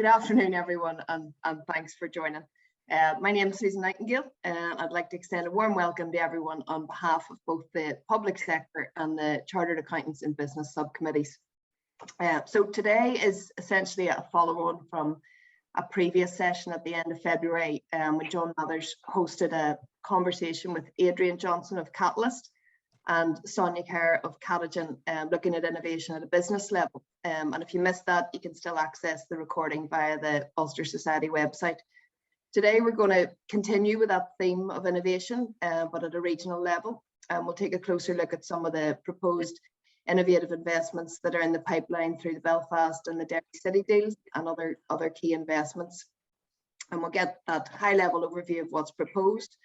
Good afternoon, everyone, and thanks for joining. My name is Susan Nightingale, and I'd like to extend a warm welcome to everyone on behalf of both the public sector and the Chartered Accountants and Business subcommittees. So today is essentially a follow-on from a previous session at the end of February when John Mathers hosted a conversation with Adrian Johnson of Catalyst and Sonia Kerr of Catagen, looking at innovation at a business level. And if you missed that, you can still access the recording via the Ulster Society website. Today, we're going to continue with that theme of innovation, but at a regional level. We'll take a closer look at some of the proposed innovative investments that are in the pipeline through the Belfast and the Derry city deals and other key investments. And we'll get that high-level overview of what's proposed,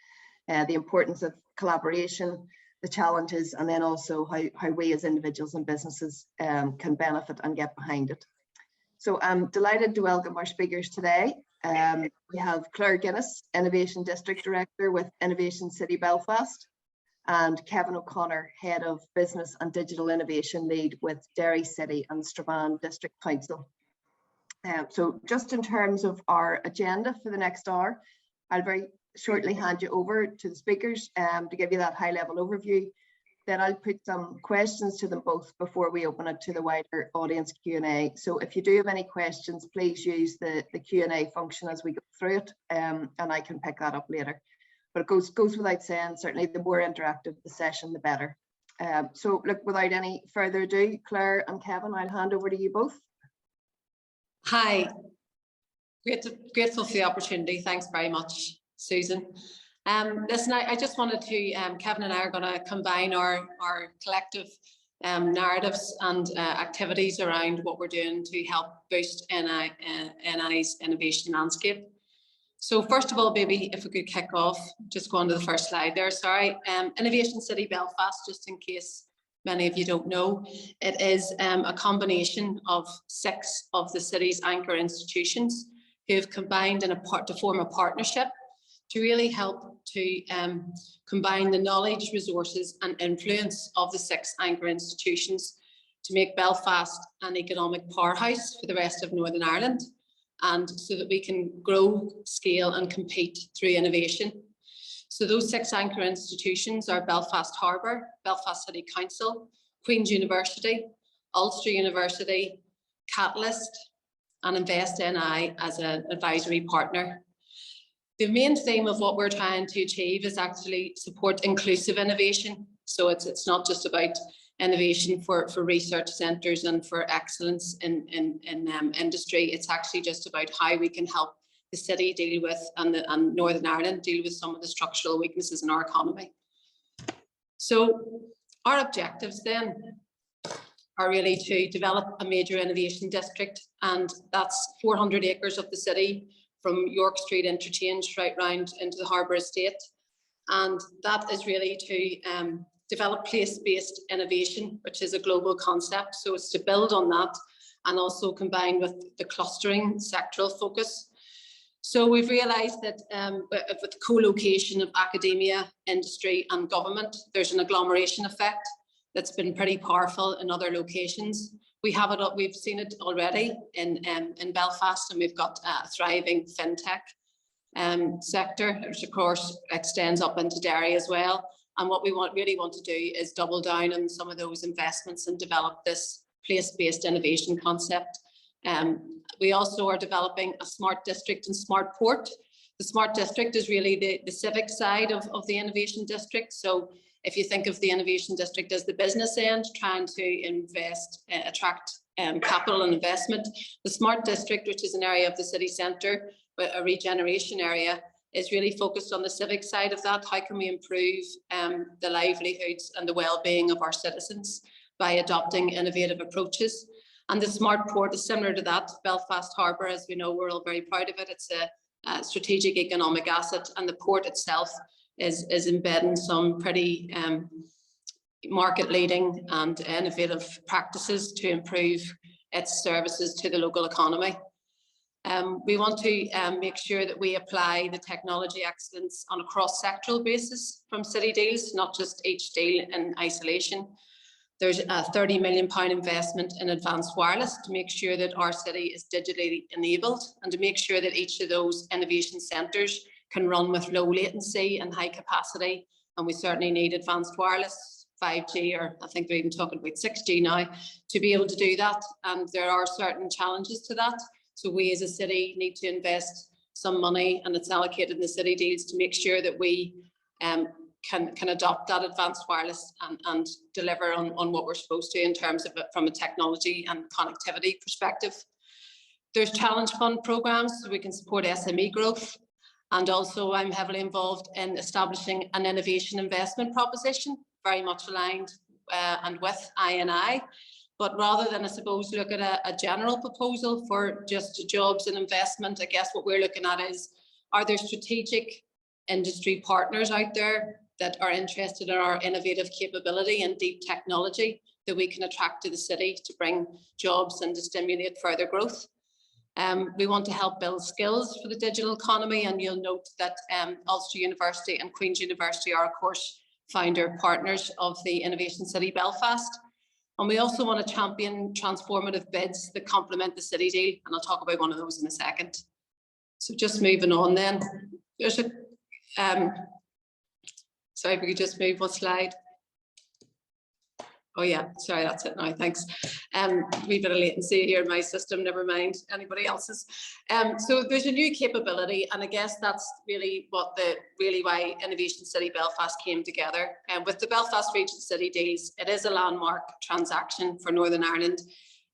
the importance of collaboration, the challenges, and then also how we as individuals and businesses can benefit and get behind it. So I'm delighted to welcome our speakers today. We have Clare Guinness, Innovation District Director with Innovation City Belfast, and Kevin O'Connor, Head of Business and Digital Innovation Lead with Derry City and Strabane District Council. So just in terms of our agenda for the next hour, I'll very shortly hand you over to the speakers to give you that high-level overview. Then I'll put some questions to them both before we open it to the wider audience Q&A. So if you do have any questions, please use the Q&A function as we go through it, and I can pick that up later. But it goes without saying, certainly the more interactive the session, the better. So look, without any further ado, Clare and Kevin, I'll hand over to you both. Hi, grateful for the opportunity. Thanks very much, Susan. Listen, I just wanted to, Kevin and I are going to combine our collective narratives and activities around what we're doing to help boost NI's innovation landscape. So first of all, maybe if we could kick off, just go on to the first slide there, sorry. Innovation City Belfast, just in case many of you don't know, it is a combination of 6 of the city's anchor institutions who have combined to form a partnership to really help to combine the knowledge, resources and influence of the 6 anchor institutions to make Belfast an economic powerhouse for the rest of Northern Ireland, and so that we can grow, scale and compete through innovation. So those 6 anchor institutions are Belfast Harbour, Belfast City Council, Queen's University, Ulster University, Catalyst and Invest NI as an advisory partner. The main theme of what we're trying to achieve is actually support inclusive innovation. So it's not just about innovation for research centres and for excellence in industry. It's actually just about how we can help the city deal with and Northern Ireland deal with some of the structural weaknesses in our economy. So our objectives then are really to develop a major innovation district, and that's 400 acres of the city from York Street interchange right round into the Harbour Estate. And that is really to develop place-based innovation, which is a global concept. So it's to build on that and also combine with the clustering sectoral focus. So we've realised that with the co-location of academia, industry and government, there's an agglomeration effect that's been pretty powerful in other locations. We've seen it already in Belfast, and we've got a thriving fintech sector, which of course extends up into Derry as well. And what we really want to do is double down on some of those investments and develop this place-based innovation concept. We also are developing a smart district and smart port. The smart district is really the civic side of the innovation district. So if you think of the innovation district as the business end, trying to attract capital and investment, the smart district, which is an area of the city centre, a regeneration area, is really focused on the civic side of that. How can we improve the livelihoods and the well-being of our citizens by adopting innovative approaches? And the smart port is similar to that. Belfast Harbour, as we know, we're all very proud of it. It's a strategic economic asset, and the port itself is embedding some pretty market-leading and innovative practices to improve its services to the local economy. We want to make sure that we apply the technology excellence on a cross-sectoral basis from city deals, not just each deal in isolation. There's a £30 million investment in advanced wireless to make sure that our city is digitally enabled and to make sure that each of those innovation centres can run with low latency and high capacity. And we certainly need advanced wireless, 5G, or I think they're even talking about 6G now, to be able to do that. And there are certain challenges to that. So we as a city need to invest some money, and it's allocated in the city deals to make sure that we can adopt that advanced wireless and deliver on what we're supposed to in terms of it from a technology and connectivity perspective. There's challenge fund programs so we can support SME growth. And also I'm heavily involved in establishing an innovation investment proposition, very much aligned and with I&I. But rather than, I suppose, look at a general proposal for just jobs and investment, I guess what we're looking at is, are there strategic industry partners out there that are interested in our innovative capability and deep technology that we can attract to the city to bring jobs and to stimulate further growth? We want to help build skills for the digital economy, and you'll note that Ulster University and Queen's University are, of course, founder partners of the Innovation City Belfast. And we also want to champion transformative bids that complement the city deal, and I'll talk about one of those in a second. So just moving on then, there's a, sorry, if we could just move one slide. Oh yeah, sorry, that's it now, thanks. Wee bit of latency here in my system, never mind anybody else's. So there's a new capability, and I guess that's really what why Innovation City Belfast came together. And with the Belfast Region City deals, it is a landmark transaction for Northern Ireland.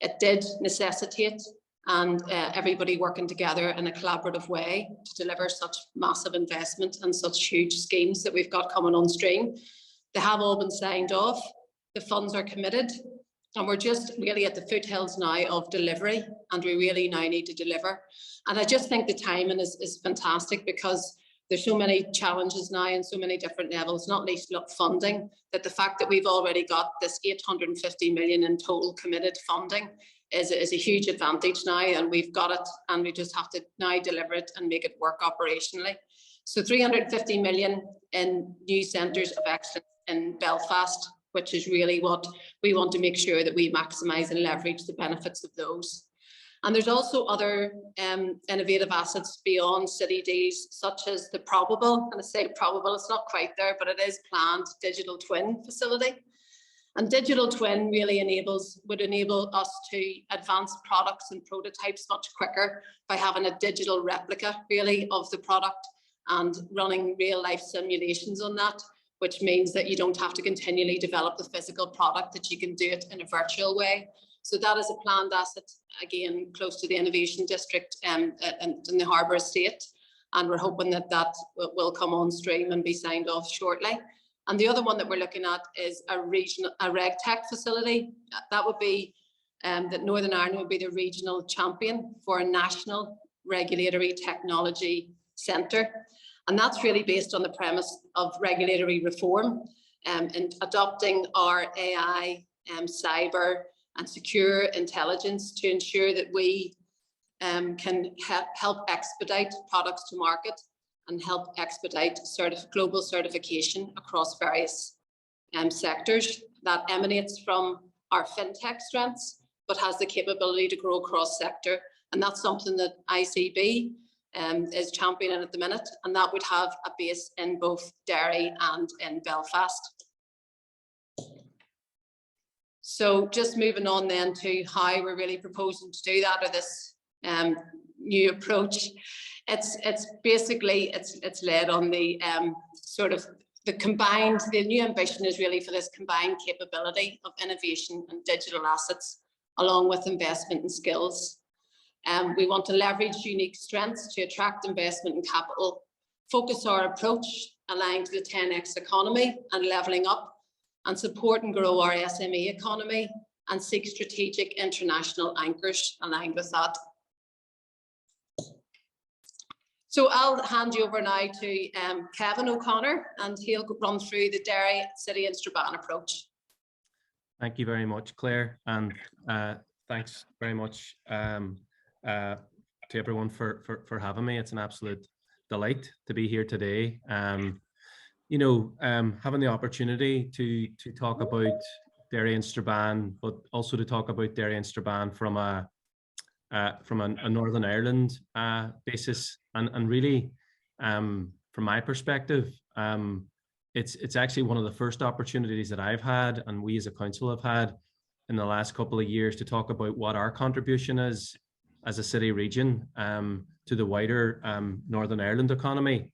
It did necessitate and everybody working together in a collaborative way to deliver such massive investment and such huge schemes that we've got coming on stream. They have all been signed off. The funds are committed, and we're just really at the foothills now of delivery, and we really now need to deliver. And I just think the timing is fantastic, because there's so many challenges now and so many different levels, not least funding, that the fact that we've already got this 850 million in total committed funding is a huge advantage now, and we've got it, and we just have to now deliver it and make it work operationally. So 350 million in new centres of excellence in Belfast, which is really what we want to make sure that we maximise and leverage the benefits of those. And there's also other innovative assets beyond city deals, such as the probable, and I say probable, it's not quite there, but it is planned digital twin facility. And digital twin really would enable us to advance products and prototypes much quicker by having a digital replica really of the product and running real life simulations on that, which means that you don't have to continually develop the physical product, that you can do it in a virtual way. So that is a planned asset, again, close to the Innovation District and in the Harbour Estate. And we're hoping that that will come on stream and be signed off shortly. And the other one that we're looking at is a RegTech facility. That would be that Northern Ireland would be the regional champion for a national regulatory technology centre. And that's really based on the premise of regulatory reform and adopting our AI, cyber and secure intelligence to ensure that we can help expedite products to market and help expedite global certification across various sectors that emanates from our fintech strengths, but has the capability to grow across sector. And that's something that ICB is championing at the minute, and that would have a base in both Derry and in Belfast. So just moving on then to how we're really proposing to do that, or this new approach. It's basically led on the the new ambition is really for this combined capability of innovation and digital assets, along with investment and skills. We want to leverage unique strengths to attract investment and capital, focus our approach aligned to the 10x economy and levelling up, and support and grow our SME economy, and seek strategic international anchors aligned with that. So I'll hand you over now to Kevin O'Connor, and he'll run through the Derry City and Strabane approach. Thank you very much, Claire, and thanks very much to everyone for having me. It's an absolute delight to be here today. Having the opportunity to talk about Derry and Strabane, but also to talk about Derry and Strabane from a Northern Ireland basis, and really, from my perspective, it's actually one of the first opportunities that I've had, and we as a council have had in the last couple of years, to talk about what our contribution is as a city region to the wider Northern Ireland economy.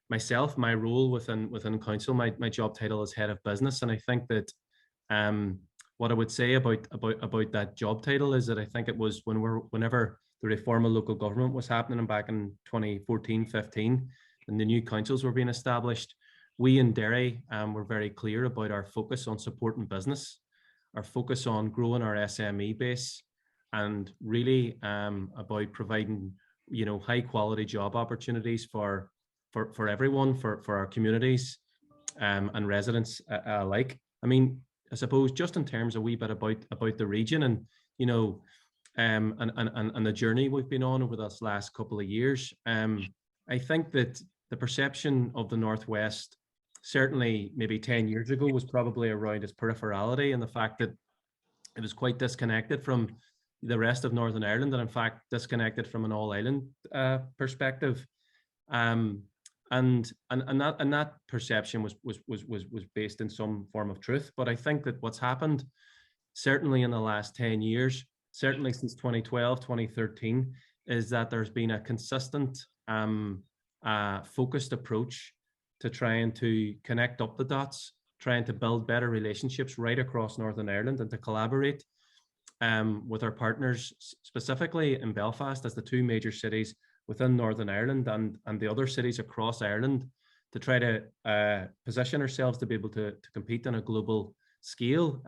Myself, my role within council, my job title is head of business, and I think that what I would say about that job title is that I think it was whenever the reform of local government was happening back in 2014-15, and the new councils were being established, we in Derry were very clear about our focus on supporting business, our focus on growing our SME base, and really about providing, high quality job opportunities for everyone, for our communities and residents alike. I mean, I suppose just in terms of a wee bit about the region, and and the journey we've been on over this last couple of years, I think that the perception of the Northwest, certainly maybe 10 years ago, was probably around its peripherality and the fact that it was quite disconnected from the rest of Northern Ireland, and in fact disconnected from an all-island perspective. And that perception was based in some form of truth. But I think that what's happened, certainly in the last 10 years, certainly since 2012, 2013, is that there's been a consistent, focused approach to trying to connect up the dots, trying to build better relationships right across Northern Ireland, and to collaborate with our partners, specifically in Belfast as the two major cities within Northern Ireland, and the other cities across Ireland, to try to position ourselves to be able to compete on a global scale.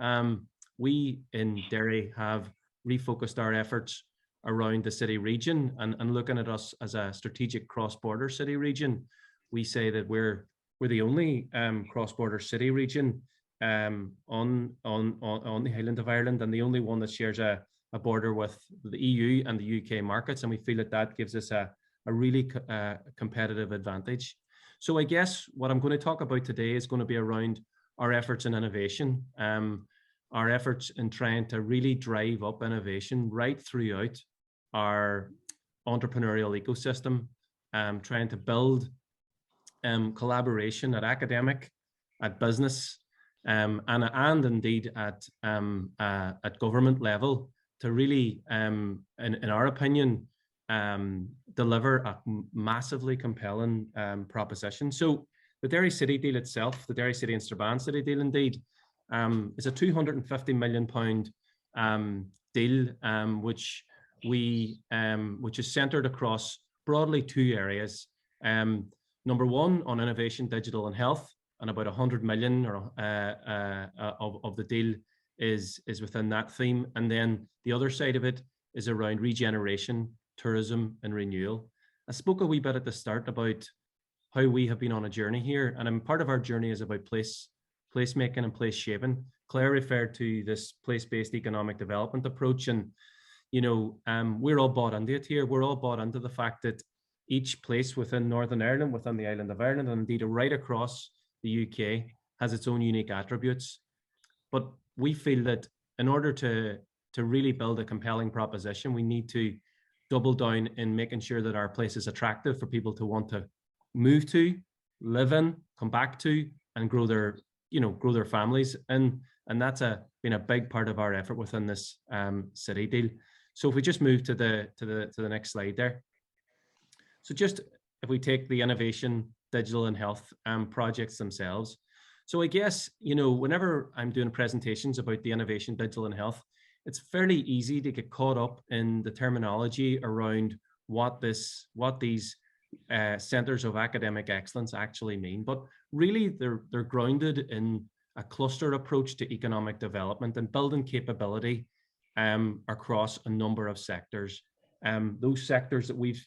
We in Derry have refocused our efforts around the city region, and looking at us as a strategic cross-border city region. We say that we're the only cross-border city region on the Highland of Ireland, and the only one that shares a border with the EU and the UK markets, and we feel that gives us a really competitive advantage. So I guess what I'm going to talk about today is going to be around our efforts in innovation, our efforts in trying to really drive up innovation right throughout our entrepreneurial ecosystem, trying to build collaboration at academic, at business, and indeed at government level, to really, in our opinion, deliver a massively compelling proposition. So the Derry City deal itself, the Derry City and Strabane City deal indeed, is a £250 million deal, which is centred across broadly two areas. Number one, on innovation, digital and health, and about 100 million of the deal is within that theme. And then the other side of it is around regeneration, tourism and renewal. I spoke a wee bit at the start about how we have been on a journey here, and part of our journey is about placemaking and place shaping. Claire referred to this place-based economic development approach, and we're all bought into it here. We're all bought into the fact that each place within Northern Ireland, within the island of Ireland, and indeed right across the UK, has its own unique attributes. But we feel that in order to really build a compelling proposition, we need to double down in making sure that our place is attractive for people to want to move to, live in, come back to, and grow their families. And that's been a big part of our effort within this city deal. So if we just move to the next slide there. So just if we take the innovation, digital and health projects themselves. So I guess, whenever I'm doing presentations about the innovation, digital and health, it's fairly easy to get caught up in the terminology around what these centers of academic excellence actually mean. But really, they're grounded in a cluster approach to economic development and building capability across a number of sectors. Those sectors that we've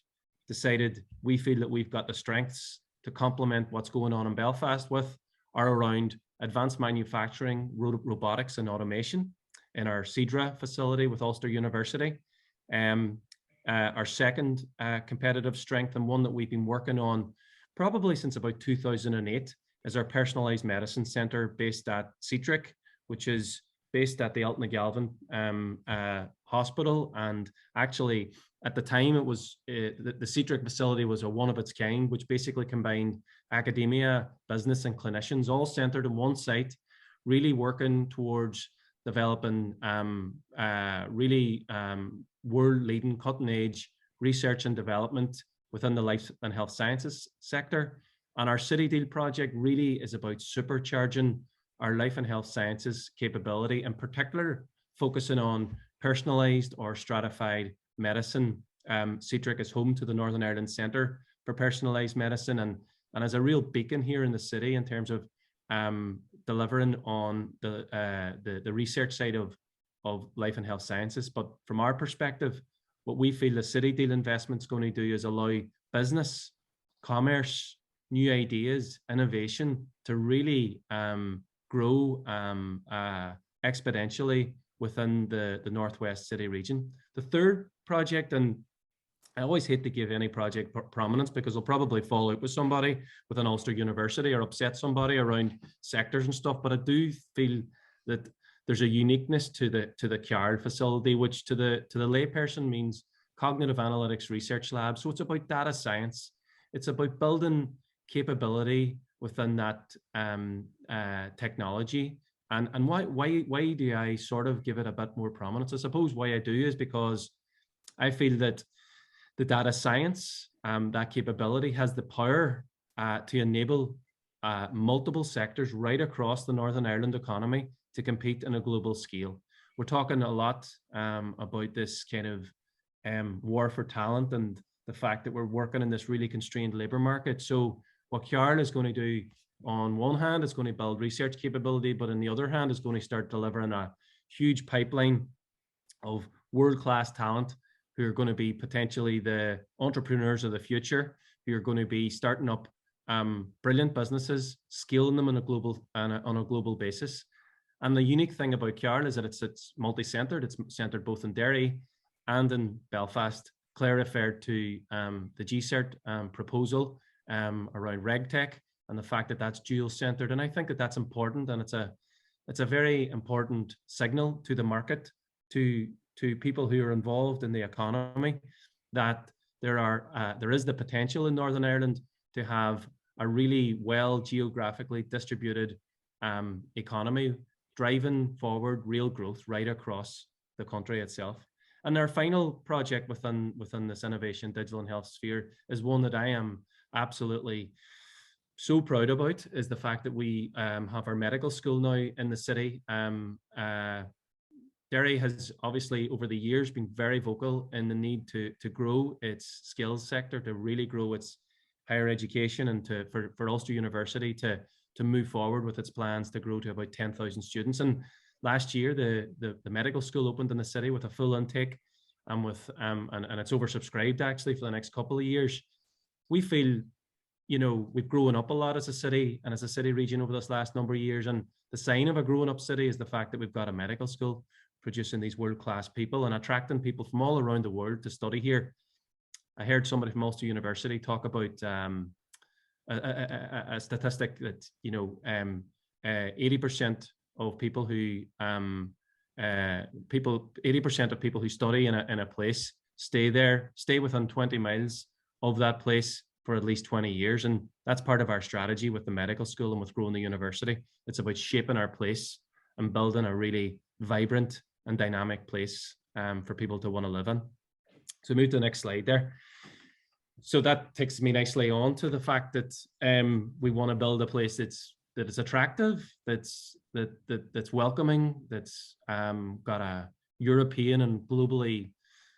decided we feel that we've got the strengths to complement what's going on in Belfast with are around advanced manufacturing, robotics and automation in our CEDRA facility with Ulster University. Our second competitive strength, and one that we've been working on probably since about 2008, is our personalised medicine centre based at CETRIC, which is based at the Altnagalvin Hospital. And actually, at the time, it was the CETRIC facility was a one of its kind, which basically combined academia, business, and clinicians all centered in one site, really working towards developing really world-leading, cutting-edge research and development within the life and health sciences sector. And our City Deal project really is about supercharging our life and health sciences capability, in particular, focusing on personalised or stratified medicine. CETRIC is home to the Northern Ireland Centre for Personalised Medicine, and as a real beacon here in the city in terms of delivering on the research side of life and health sciences. But from our perspective, what we feel the City Deal investment is going to do is allow business, commerce, new ideas, innovation to really grow exponentially within the Northwest City region. The third project, and I always hate to give any project prominence because I'll probably fall out with somebody within Ulster University or upset somebody around sectors and stuff, but I do feel that there's a uniqueness to the CARL facility, which to the layperson means Cognitive Analytics Research Lab. So it's about data science. It's about building capability within that technology. And why do I sort of give it a bit more prominence? I suppose why I do is because I feel that the data science, that capability has the power to enable multiple sectors right across the Northern Ireland economy to compete on a global scale. We're talking a lot about this kind of war for talent and the fact that we're working in this really constrained labour market. So what CARL is going to do, on one hand, is going to build research capability, but on the other hand, is going to start delivering a huge pipeline of world-class talent who are going to be potentially the entrepreneurs of the future, who are going to be starting up brilliant businesses, scaling them on a global basis. And the unique thing about CARL is that it's multi-centred. It's centred both in Derry and in Belfast. Clare referred to the GCERT proposal around RegTech and the fact that that's dual-centred. And I think that that's important, and it's a very important signal to the market, to people who are involved in the economy, that there is the potential in Northern Ireland to have a really well geographically distributed economy, driving forward real growth right across the country itself. And our final project within this innovation, digital and health sphere, is one that I am absolutely so proud about, is the fact that we have our medical school now in the city. Derry has obviously over the years been very vocal in the need to grow its skills sector, to really grow its higher education, and for Ulster University to move forward with its plans to grow to about 10,000 students. And last year, the medical school opened in the city with a full intake, and and it's oversubscribed actually for the next couple of years. We feel, we've grown up a lot as a city and as a city region over this last number of years. And the sign of a growing up city is the fact that we've got a medical school producing these world-class people and attracting people from all around the world to study here. I heard somebody from Ulster University talk about a statistic that 80% of people who 80% of people who study in a place stay within 20 miles of that place for at least 20 years. And that's part of our strategy with the medical school and with growing the university. It's about shaping our place and building a really vibrant and dynamic place for people to want to live in. So move to the next slide there. So that takes me nicely on to the fact that we want to build a place that is attractive, that's welcoming, that's got a European and globally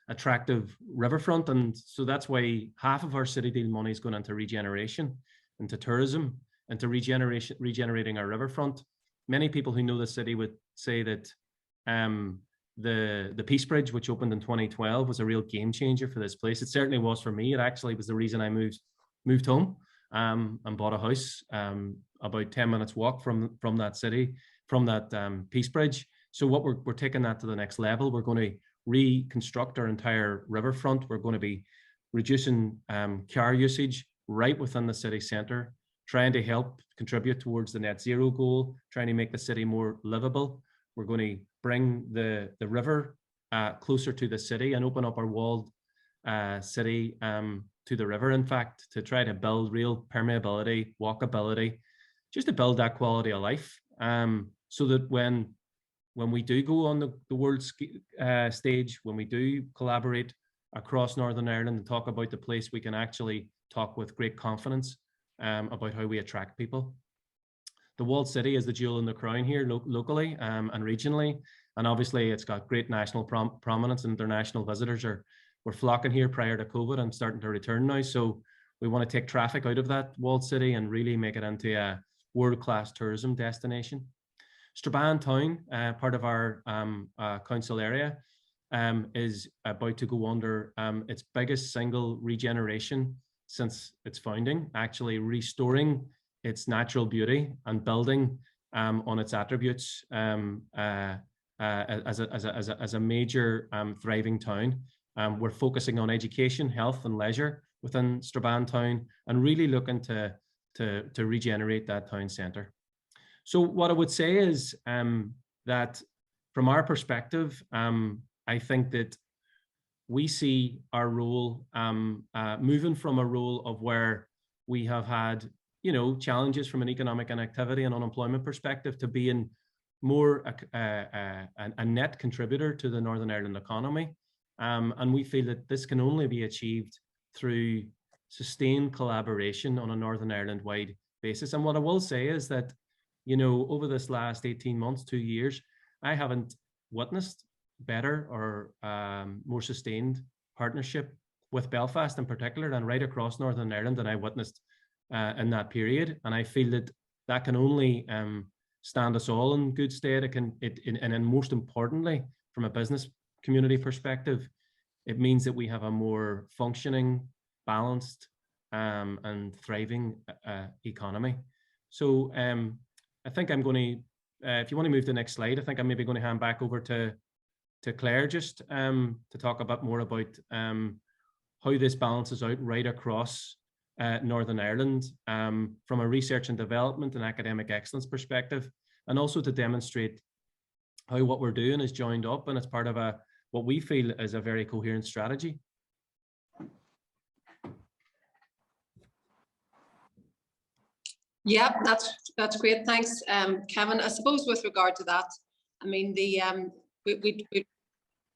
attractive riverfront. And so that's why half of our City Deal money is going into regeneration, into tourism, into regenerating our riverfront. Many people who know the city would say that the Peace Bridge, which opened in 2012, was a real game changer for this place. It certainly was for me. It actually was the reason I moved home and bought a house about 10 minutes walk from that city, from that Peace Bridge. So what we're taking that to the next level. We're going to reconstruct our entire riverfront. We're going to be reducing car usage right within the city centre. trying to help contribute towards the net zero goal, trying to make the city more livable. We're going to bring the river closer to the city and open up our walled city to the river, in fact, to try to build real permeability, walkability, just to build that quality of life, so that when we do go on the world stage, when we do collaborate across Northern Ireland and talk about the place, we can actually talk with great confidence about how we attract people. The walled city is the jewel in the crown here locally and regionally, and obviously it's got great national prominence. International visitors were flocking here prior to COVID and starting to return now. So we want to take traffic out of that walled city and really make it into a world-class tourism destination. Strabane town, part of our council area, is about to go under its biggest single regeneration since its founding, actually restoring its natural beauty and building on its attributes as a major thriving town. We're focusing on education, health and leisure within Strabane town and really looking to regenerate that town centre. So what I would say is that from our perspective, I think that we see our role moving from a role of where we have had, challenges from an economic and activity and unemployment perspective to being more a net contributor to the Northern Ireland economy. And we feel that this can only be achieved through sustained collaboration on a Northern Ireland-wide basis. And what I will say is that, over this last 18 months, 2 years, I haven't witnessed better or more sustained partnership with Belfast in particular and right across Northern Ireland than I witnessed in that period. And I feel that can only stand us all in good stead. And most importantly, from a business community perspective, it means that we have a more functioning, balanced and thriving economy. So I think I'm going to, if you want to move to the next slide, I think I'm maybe going to hand back over to Claire just to talk a bit more about how this balances out right across Northern Ireland from a research and development and academic excellence perspective, and also to demonstrate how what we're doing is joined up and it's part of what we feel is a very coherent strategy. Yeah, that's great. Thanks, Kevin. I suppose with regard to that, I mean, we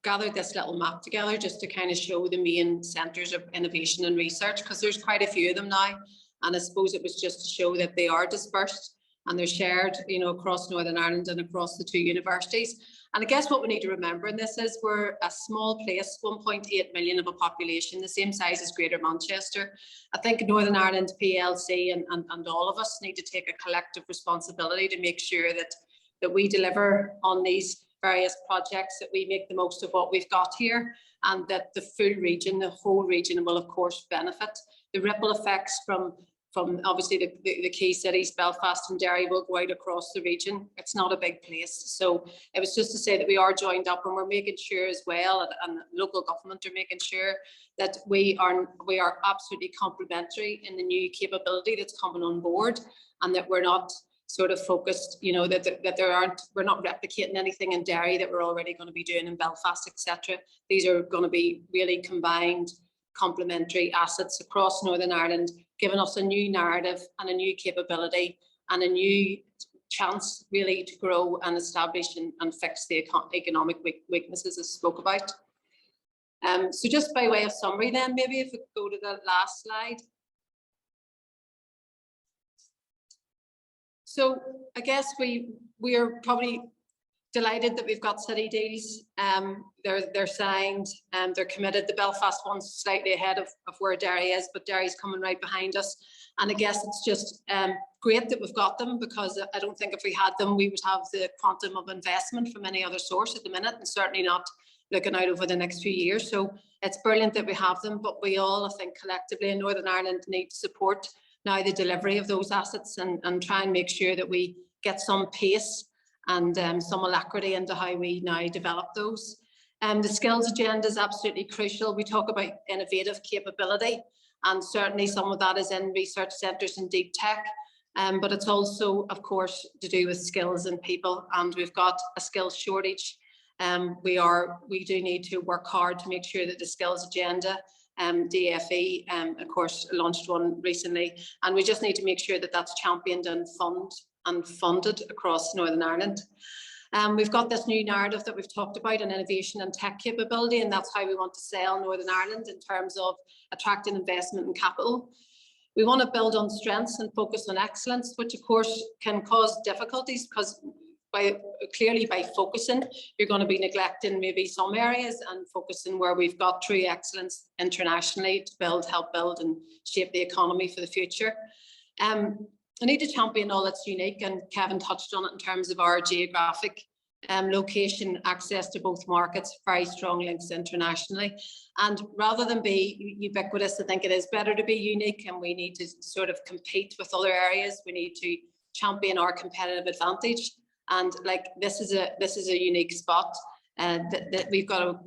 gathered this little map together just to kind of show the main centres of innovation and research, because there's quite a few of them now. And I suppose it was just to show that they are dispersed and they're shared, across Northern Ireland and across the two universities. And I guess what we need to remember in this is we're a small place, 1.8 million of a population, the same size as Greater Manchester. I think Northern Ireland PLC and all of us need to take a collective responsibility to make sure that we deliver on these various projects, that we make the most of what we've got here, and that the full region, the whole region will of course benefit. The ripple effects from obviously the key cities, Belfast and Derry, will go out across the region. It's not a big place. So it was just to say that we are joined up and we're making sure as well, and local government are making sure that we are absolutely complementary in the new capability that's coming on board, and that we're not sort of focused, that we're not replicating anything in Derry that we're already going to be doing in Belfast, etc. These are going to be really combined complementary assets across Northern Ireland, giving us a new narrative and a new capability and a new chance really to grow and establish and fix the economic weaknesses I spoke about. So just by way of summary then, maybe if we go to the last slide. So I guess we are probably delighted that we've got city deals. They're signed and they're committed. The Belfast one's slightly ahead of where Derry is, but Derry's coming right behind us. And I guess it's just great that we've got them, because I don't think if we had them, we would have the quantum of investment from any other source at the minute, and certainly not looking out over the next few years. So it's brilliant that we have them, but we all, I think, collectively in Northern Ireland need to support now the delivery of those assets and try and make sure that we get some pace and some alacrity into how we now develop those. The skills agenda is absolutely crucial. We talk about innovative capability, And certainly some of that is in research centres and deep tech. But it's also, of course, to do with skills and people, and we've got a skills shortage. We do need to work hard to make sure that the skills agenda, DFE, of course, launched one recently, and we just need to make sure that that's championed and funded across Northern Ireland. We've got this new narrative that we've talked about, an innovation and tech capability, and that's how we want to sell Northern Ireland in terms of attracting investment and capital. We want to build on strengths and focus on excellence, which of course can cause difficulties, because clearly by focusing, you're going to be neglecting maybe some areas and focusing where we've got true excellence internationally to help build and shape the economy for the future. I need to champion all that's unique, and Kevin touched on it in terms of our geographic location, access to both markets, very strong links internationally. And rather than be ubiquitous, I think it is better to be unique, and we need to sort of compete with other areas. We need to champion our competitive advantage. And like this is a unique spot that we've got a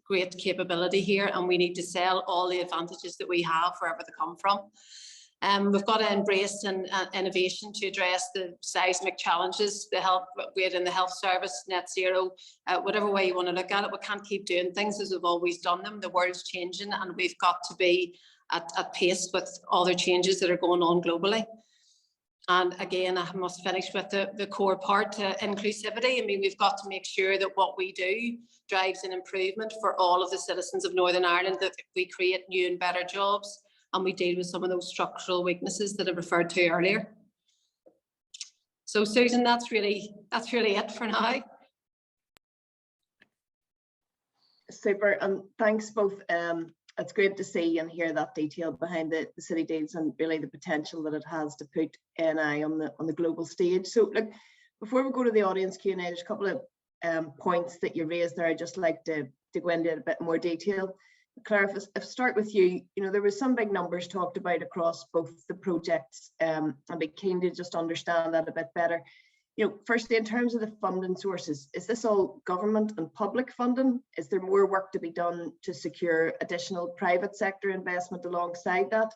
great capability here, and we need to sell all the advantages that we have wherever they come from. We've got to embrace innovation to address the seismic challenges, the health, whether in the health service, net zero, whatever way you want to look at it. We can't keep doing things as we've always done them. The world's changing, and we've got to be at pace with all the changes that are going on globally. And again, I must finish with the core part, inclusivity. I mean, we've got to make sure that what we do drives an improvement for all of the citizens of Northern Ireland, that we create new and better jobs, and we deal with some of those structural weaknesses that I referred to earlier. So Susan, that's really it for now. Super, and thanks both. It's great to see and hear that detail behind the city deals, and really the potential that it has to put NI on the global stage. So look, before we go to the audience Q&A, there's a couple of points that you raised there I'd just like to go into a bit more detail. Clare, if I start with you, there was some big numbers talked about across both the projects. I'd be keen to just understand that a bit better. Firstly, in terms of the funding sources, is this all government and public funding? Is there more work to be done to secure additional private sector investment alongside that?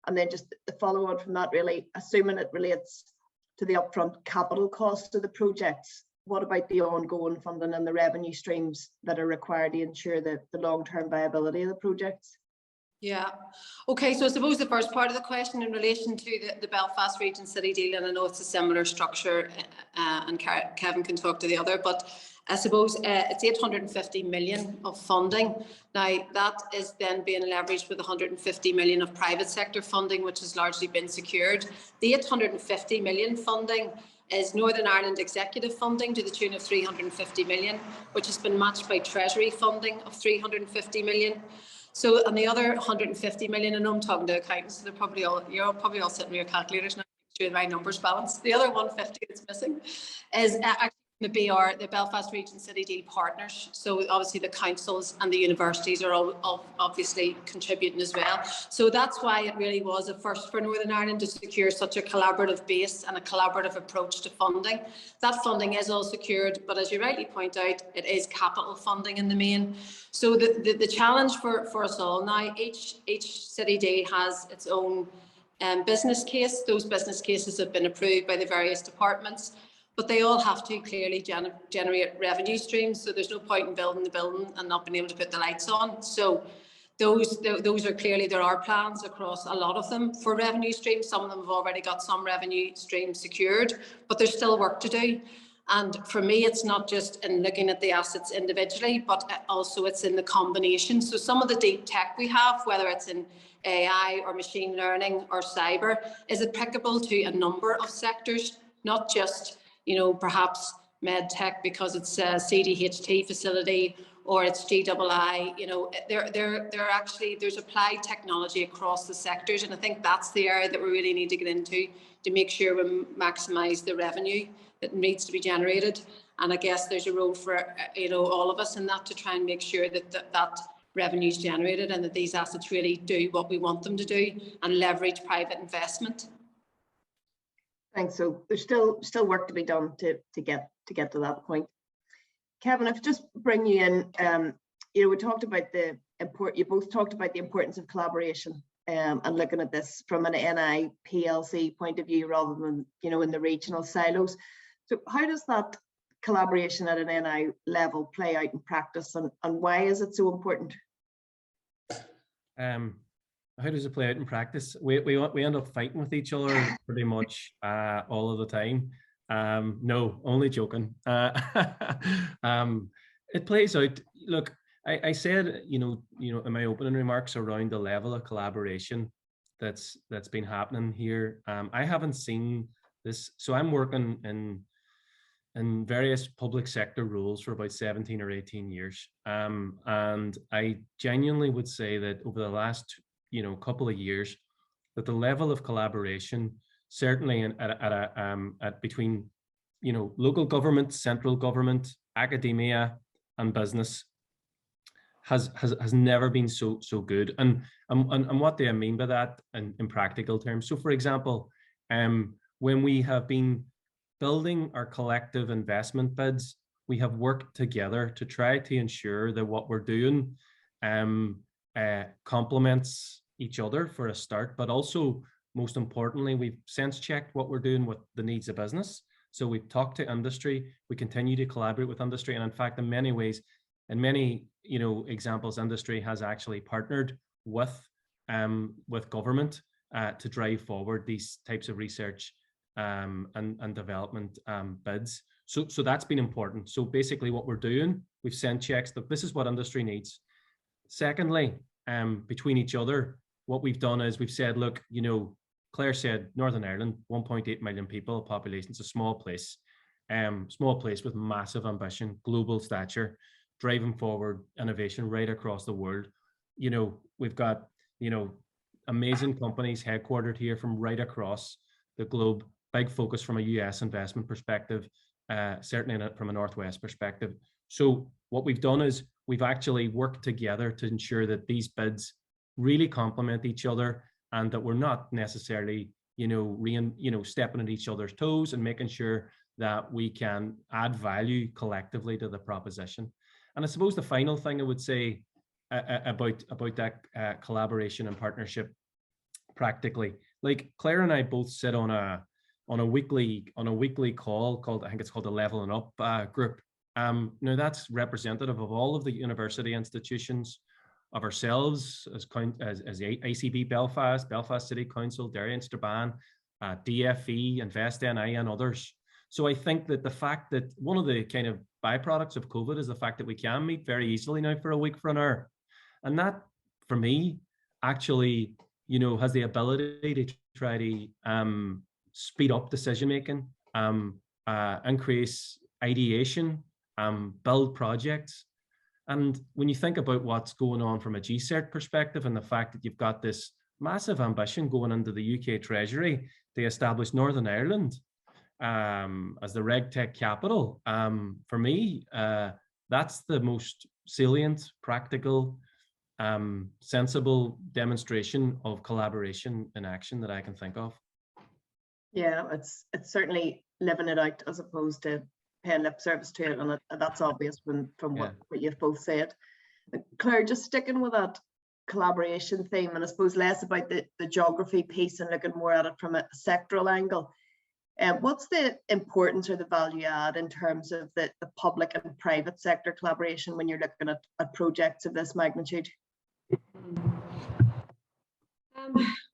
And then just the follow on from that, really, assuming it relates to the upfront capital cost of the projects, what about the ongoing funding and the revenue streams that are required to ensure the long-term viability of the projects? Yeah. Okay, so I suppose the first part of the question in relation to the Belfast Region City deal, and I know it's a similar structure, and Kevin can talk to the other, but I suppose it's 850 million of funding. Now that is then being leveraged with 150 million of private sector funding, which has largely been secured. The 850 million funding is Northern Ireland executive funding to the tune of 350 million, which has been matched by Treasury funding of 350 million. So on the other 150 million, and I'm talking to accountants, you're probably all sitting with your calculators now, making sure my numbers balance. The other 150 that's missing is actually the Belfast Region City Deal partners. So obviously the councils and the universities are all obviously contributing as well. So that's why it really was a first for Northern Ireland to secure such a collaborative base and a collaborative approach to funding. That funding is all secured, but as you rightly point out, it is capital funding in the main. So the challenge for us all now, each city deal has its own business case. Those business cases have been approved by the various departments, but they all have to clearly generate revenue streams. So there's no point in building the building and not being able to put the lights on. So those are clearly, there are plans across a lot of them for revenue streams. Some of them have already got some revenue streams secured, but there's still work to do. And for me, it's not just in looking at the assets individually, but also it's in the combination. So some of the deep tech we have, whether it's in AI or machine learning or cyber, is applicable to a number of sectors, not just, perhaps med tech because it's a CDHT facility or it's GII. There's applied technology across the sectors, and I think that's the area that we really need to get into to make sure we maximise the revenue that needs to be generated. And I guess there's a role for all of us in that to try and make sure that revenue is generated and that these assets really do what we want them to do and leverage private investment. Thanks. So there's still work to be done to get to that point. Kevin, if I just bring you in, we talked about you both talked about the importance of collaboration and looking at this from an NI PLC point of view rather than, you know, in the regional silos. So how does that collaboration at an NI level play out in practice, and why is it so important? How does it play out in practice? We end up fighting with each other pretty much all of the time. No, only joking. It plays out. Look, I said, you know, in my opening remarks around the level of collaboration that's been happening here. I haven't seen this. So I'm working in various public sector roles for about 17 or 18 years. And I genuinely would say that over the last, you know, couple of years, that the level of collaboration, certainly at between, you know, local government, central government, academia, and business, has never been so good. And what do I mean by that in practical terms? So, for example, when we have been building our collective investment bids, we have worked together to try to ensure that what we're doing complements each other for a start, but also, most importantly, we've sense checked what we're doing with the needs of business. So we've talked to industry, we continue to collaborate with industry, and in fact, in many ways, in many, you know, examples, industry has actually partnered with government to drive forward these types of research and development bids. So that's been important. So basically what we're doing, we've sent checks that this is what industry needs. Secondly, between each other, what we've done is we've said, look, you know, Claire said Northern Ireland, 1.8 million people, population, it's a small place with massive ambition, global stature, driving forward innovation right across the world. You know, we've got, you know, amazing companies headquartered here from right across the globe, big focus from a US investment perspective, certainly from a Northwest perspective. So what we've done is we've actually worked together to ensure that these bids really complement each other, and that we're not necessarily, you know, stepping on each other's toes, and making sure that we can add value collectively to the proposition. And I suppose the final thing I would say about that collaboration and partnership practically, like Claire and I both sit on a weekly call called, I think it's called the Leveling Up group. Now that's representative of all of the university institutions, of ourselves as ACB Belfast, Belfast City Council, Derry and Strabane, DFE, Invest NI, and others. So I think that the fact that one of the kind of byproducts of COVID is the fact that we can meet very easily now for a week for an hour. And that, for me, actually, you know, has the ability to try to speed up decision-making, increase ideation, build projects. And when you think about what's going on from a GCERT perspective, and the fact that you've got this massive ambition going into the UK Treasury to establish Northern Ireland as the RegTech capital, for me, that's the most salient, practical, sensible demonstration of collaboration in action that I can think of. Yeah, it's certainly living it out as opposed to paying lip service to it, and that's obvious from what you've both said. Claire, just sticking with that collaboration theme, and I suppose less about the geography piece and looking more at it from a sectoral angle. What's the importance or the value add in terms of the public and private sector collaboration when you're looking at projects of this magnitude?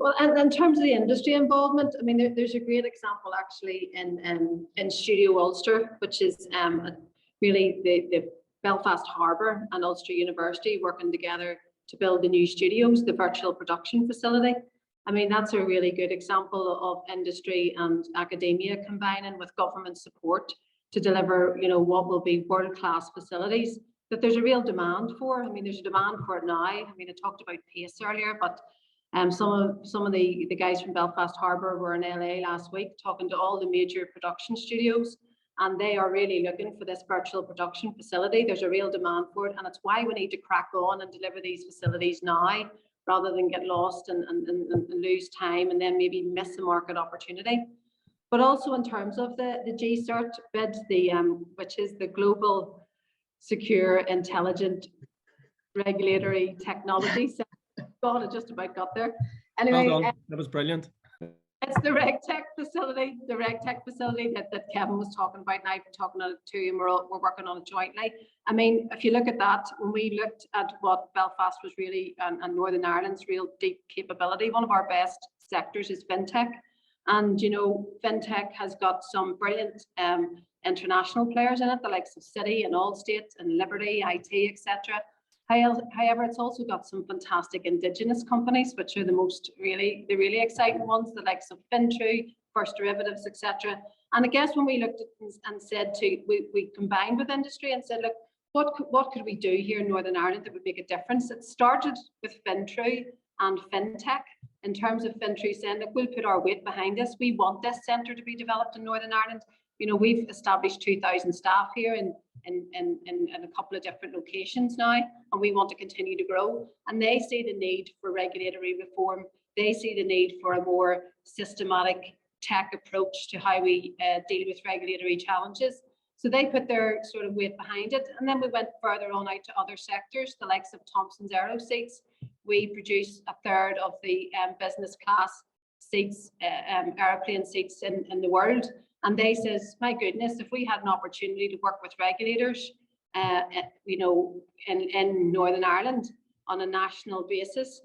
Well, and in terms of the industry involvement, I mean, there's a great example actually in Studio Ulster, which is really the Belfast Harbour and Ulster University working together to build the new studios, the virtual production facility. I mean, that's a really good example of industry and academia combining with government support to deliver, you know, what will be world-class facilities that there's a real demand for. I mean, there's a demand for it now. I mean, I talked about pace earlier, but some of the guys from Belfast Harbour were in LA last week talking to all the major production studios, and they are really looking for this virtual production facility. There's a real demand for it, and it's why we need to crack on and deliver these facilities now, rather than get lost and lose time and then maybe miss the market opportunity. But also in terms of the GCERT bid, which is the Global Secure Intelligent Regulatory Technology. God, I just about got there. Anyway, well done. That was brilliant. it's the RegTech facility, that Kevin was talking about, and I've been talking on it too, and we're working on it jointly. I mean, if you look at that, when we looked at what Belfast was really, and Northern Ireland's real deep capability, one of our best sectors is fintech. And, you know, fintech has got some brilliant international players in it, the likes of Citi and Allstate and Liberty, IT, etc. However, it's also got some fantastic indigenous companies, which are the really exciting ones, the likes of Fintrue, First Derivatives, etc. And I guess when we looked at and said we combined with industry and said, look, what could we do here in Northern Ireland that would make a difference? It started with Fintrue and fintech. In terms of Fintrue saying, look, we'll put our weight behind this. We want this centre to be developed in Northern Ireland. You know, we've established 2,000 staff here in a couple of different locations now, and we want to continue to grow. And they see the need for regulatory reform. They see the need for a more systematic tech approach to how we deal with regulatory challenges. So they put their sort of weight behind it. And then we went further on out to other sectors, the likes of Thomson's Aero Seats. We produce a third of the business class seats, aeroplane seats in the world. And they says, my goodness, if we had an opportunity to work with regulators, you know, in Northern Ireland on a national basis,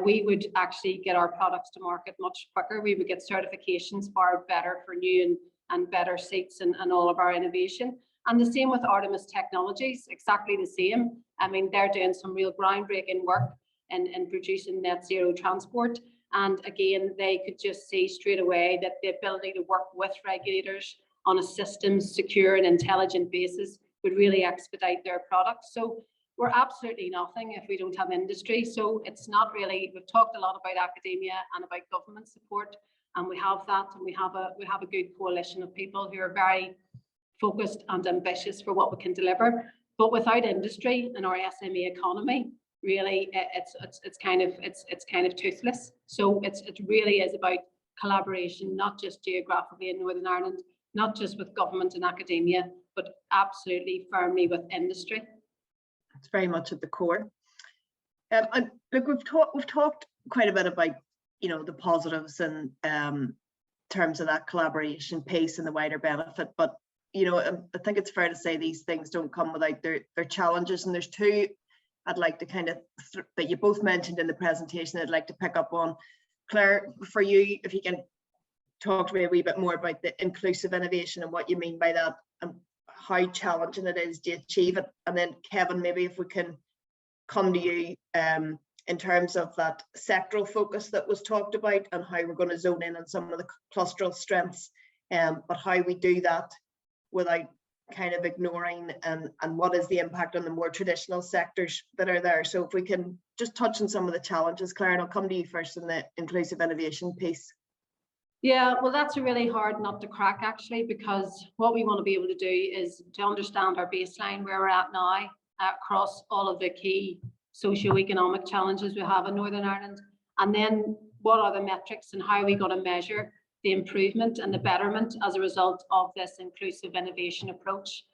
we would actually get our products to market much quicker. We would get certifications far better for new and better seats and all of our innovation. And the same with Artemis Technologies, exactly the same. I mean, they're doing some real groundbreaking work in producing net zero transport. And again, they could just see straight away that the ability to work with regulators on a systems, secure and intelligent basis would really expedite their products. So we're absolutely nothing if we don't have industry. So it's not really, we've talked a lot about academia and about government support, and we have that, and we have a good coalition of people who are very focused and ambitious for what we can deliver. But without industry and our SME economy, really it's kind of toothless. So it really is about collaboration, not just geographically in Northern Ireland, not just with government and academia, but absolutely firmly with industry. It's very much at the core. And look, we've talked quite a bit about, you know, the positives and terms of that collaboration piece and the wider benefit, but you know, I think it's fair to say these things don't come without their challenges, and there's two I'd like to kind of, that you both mentioned in the presentation, I'd like to pick up on. Claire, for you, if you can talk to me a wee bit more about the inclusive innovation and what you mean by that and how challenging it is to achieve it. And then Kevin, maybe if we can come to you in terms of that sectoral focus that was talked about and how we're going to zone in on some of the clusteral strengths, but how we do that without kind of ignoring and what is the impact on the more traditional sectors that are there. So if we can just touch on some of the challenges, Claire, and I'll come to you first in the inclusive innovation piece. Yeah, well, that's a really hard nut to crack actually, because what we want to be able to do is to understand our baseline, where we're at now across all of the key socio-economic challenges we have in Northern Ireland, and then what are the metrics and how are we going to measure the improvement and the betterment as a result of this inclusive innovation approach.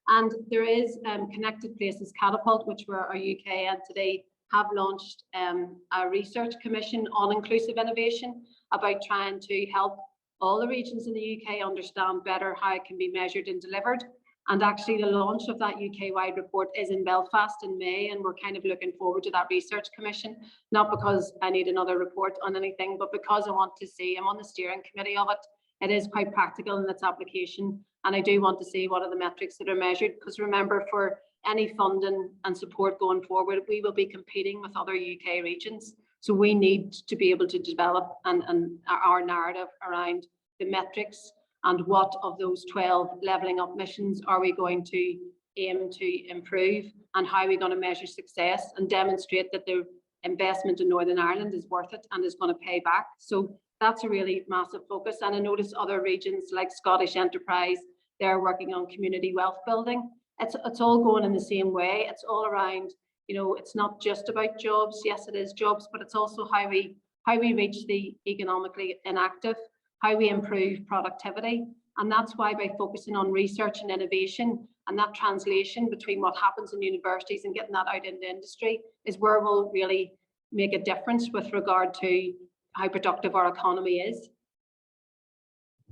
And there is Connected Places Catapult, which our UK entity have launched a research commission on inclusive innovation about trying to help all the regions in the UK understand better how it can be measured and delivered. And actually the launch of that UK-wide report is in Belfast in May, and we're kind of looking forward to that research commission, not because I need another report on anything, but because I want to see, I'm on the steering committee of it. It is quite practical in its application, and I do want to see what are the metrics that are measured, because remember, for any funding and support going forward, we will be competing with other UK regions. So we need to be able to develop and our narrative around the metrics and what of those 12 levelling up missions are we going to aim to improve, and how are we going to measure success and demonstrate that the investment in Northern Ireland is worth it and is going to pay back. So that's a really massive focus. And I notice other regions like Scottish Enterprise, they're working on community wealth building. It's all going in the same way. It's all around, you know, it's not just about jobs. Yes, it is jobs, but it's also how we reach the economically inactive, how we improve productivity. And that's why by focusing on research and innovation and that translation between what happens in universities and getting that out into industry is where we'll really make a difference with regard to how productive our economy is.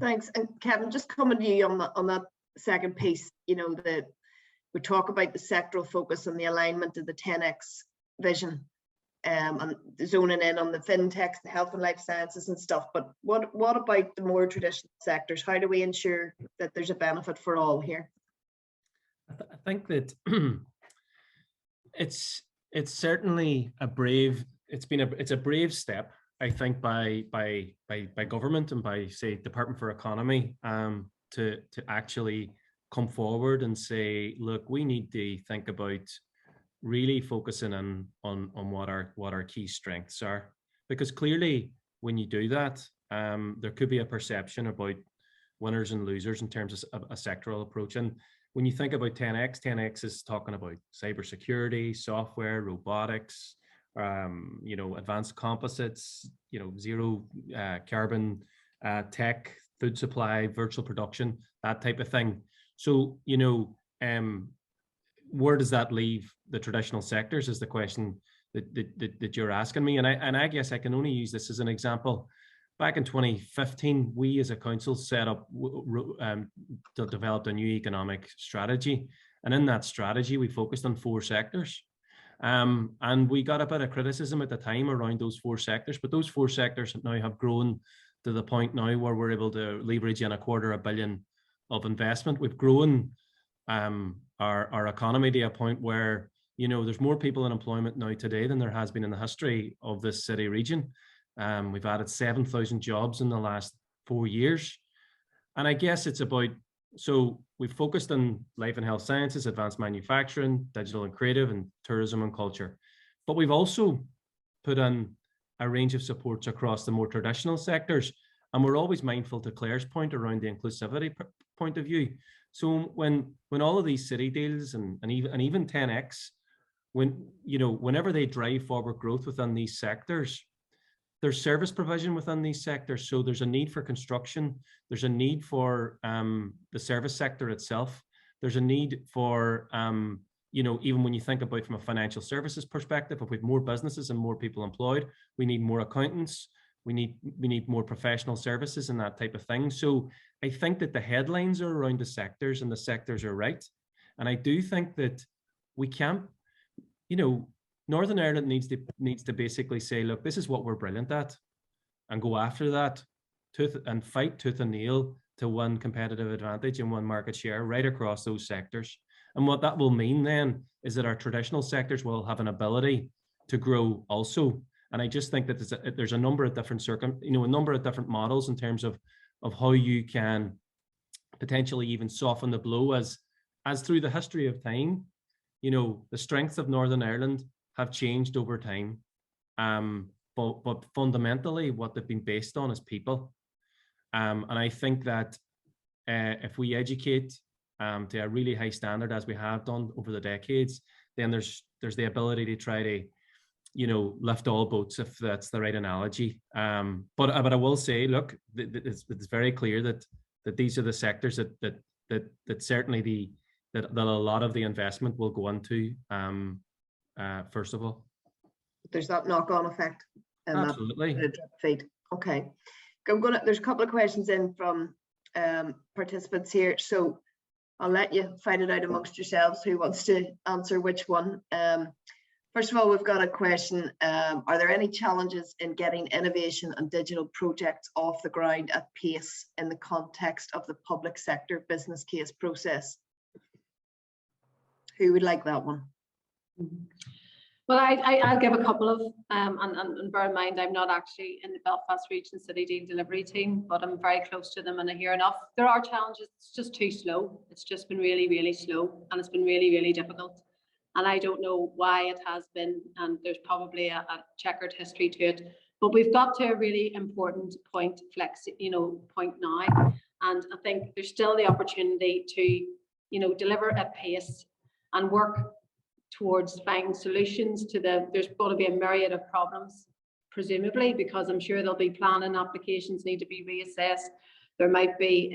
Thanks. And Kevin, just coming to you on that second piece, you know, we talk about the sectoral focus and the alignment of the 10x vision, and zoning in on the fintechs, the health and life sciences and stuff. But what about the more traditional sectors? How do we ensure that there's a benefit for all here? I think that it's certainly it's a brave step, I think, by government and by, say, Department for Economy, to actually come forward and say, look, we need to think about really focusing on what our key strengths are, because clearly when you do that, there could be a perception about winners and losers in terms of a sectoral approach. And when you think about 10x is talking about cybersecurity, software, robotics, you know, advanced composites, you know, zero carbon tech, food supply, virtual production, that type of thing. So, you know, where does that leave the traditional sectors is the question that you're asking me. And I guess I can only use this as an example. Back in 2015, we as a council set up, developed a new economic strategy. And in that strategy, we focused on 4 sectors. And we got a bit of criticism at the time around those 4 sectors, but those 4 sectors now have grown to the point now where we're able to leverage in $250 million of investment. We've grown our economy to a point where, you know, there's more people in employment now today than there has been in the history of this city region. We've added 7,000 jobs in the last 4 years. And I guess it's about, so we've focused on life and health sciences, advanced manufacturing, digital and creative, and tourism and culture. But we've also put in a range of supports across the more traditional sectors. And we're always mindful, to Claire's point, around the inclusivity point of view. So when all of these city deals and even 10x, whenever they drive forward growth within these sectors, there's service provision within these sectors. So there's a need for construction. There's a need for the service sector itself. There's a need for, even when you think about from a financial services perspective, if we have more businesses and more people employed, we need more accountants. We need more professional services and that type of thing. So I think that the headlines are around the sectors and the sectors are right. And I do think that we can't, Northern Ireland needs to basically say, look, this is what we're brilliant at, and go after that and fight tooth and nail to win competitive advantage and win market share right across those sectors. And what that will mean then is that our traditional sectors will have an ability to grow also. And I just think that there's a number of different a number of different models in terms of how you can potentially even soften the blow as through the history of time, the strengths of Northern Ireland have changed over time. But fundamentally what they've been based on is people. And I think that if we educate to a really high standard, as we have done over the decades, then there's the ability to try to lift all boats, if that's the right analogy. But I will say, look, it's very clear that these are the sectors that certainly that a lot of the investment will go into. First of all, there's that knock-on effect. And absolutely. That okay, there's a couple of questions in from participants here, so I'll let you fight it out amongst yourselves who wants to answer which one. First of all, we've got a question. Are there any challenges in getting innovation and digital projects off the ground at pace in the context of the public sector business case process? Who would like that one? Well, I'll give a couple of, and bear in mind, I'm not actually in the Belfast Region City Deal Delivery team, but I'm very close to them and I hear enough. There are challenges, it's just too slow. It's just been really, really slow, and it's been really, really difficult. And I don't know why it has been, and there's probably a checkered history to it. But we've got to a really important point now. And I think there's still the opportunity to, deliver at pace and work towards finding solutions to there's going to be a myriad of problems, presumably, because I'm sure there'll be planning applications need to be reassessed. There might be